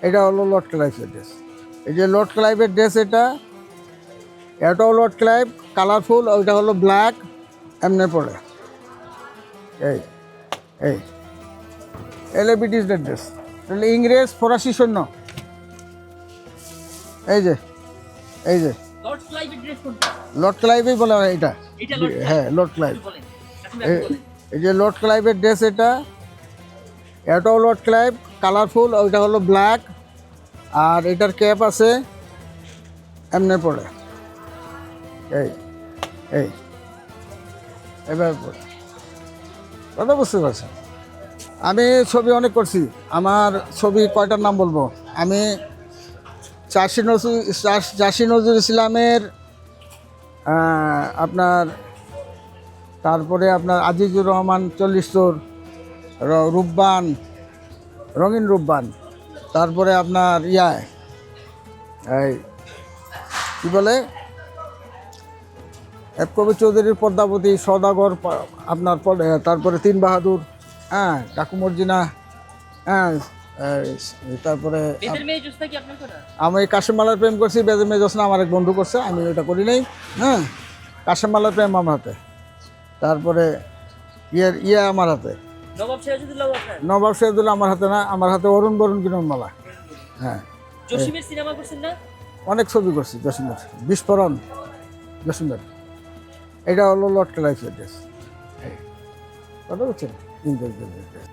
এটা হলো Lord ক্লাইভের dress. এই যে লর্ড ক্লাইভের ড্রেস, এটাও লর্ড ক্লাইভ কালারফুল, ওইটা হলো ব্ল্যাক, এমনি পড়ে। এই এই এলে ব্রিটিশদের ড্রেস, তাহলে ইংরেজ ফরাসি সৈন্য। এই যে লর্ড ক্লাইভই বলে হয় এটা। হ্যাঁ, লর্ড ক্লাইভ। এই যে লর্ড ক্লাইভের ড্রেস, এটাও লর্ড ক্লাইভ কালারফুল, ওইটা হলো ব্ল্যাক, আর এটার ক্যাপ আছে এমনি পড়ে। এই এই এভাবে পড়ে, কথা বুঝতে পারছেন? আমি ছবি অনেক করছি। আমার ছবি কয়টার নাম বলবো? আমি চাষি নজরুল ইসলামের, আপনার তারপরে আপনার আজিজুর রহমান 40 চোর, রূপবান, রঙিন রূপবান, তারপরে আপনার এই কী বলে, এক কবি চৌধুরীর পদ্মাবতী, সওদাগর, আপনার তারপরে 3 বাহাদুর, হ্যাঁ, কাকু মর্জিনা, হ্যাঁ, তারপরে আমি কাশেমমালার প্রেম করছি, বেদে মেজসনা আমার এক বন্ধু করছে, আমি ওটা করি নাই। হ্যাঁ, কাশেমমালার প্রেম আমার হাতে, তারপরে আমার হাতে নবাব সিরাজুদ্দৌলা, আমার হাতে না, আমার হাতে অরুণ বরুণ বিনয়মালা। হ্যাঁ, অনেক ছবি করছি জসিমের, বিস্ফোরণ, জসিমের। এটা হলো লর্ড ক্লাইভের ড্রেস, কথা বুঝছেন? ইংরেজদের ড্রেস।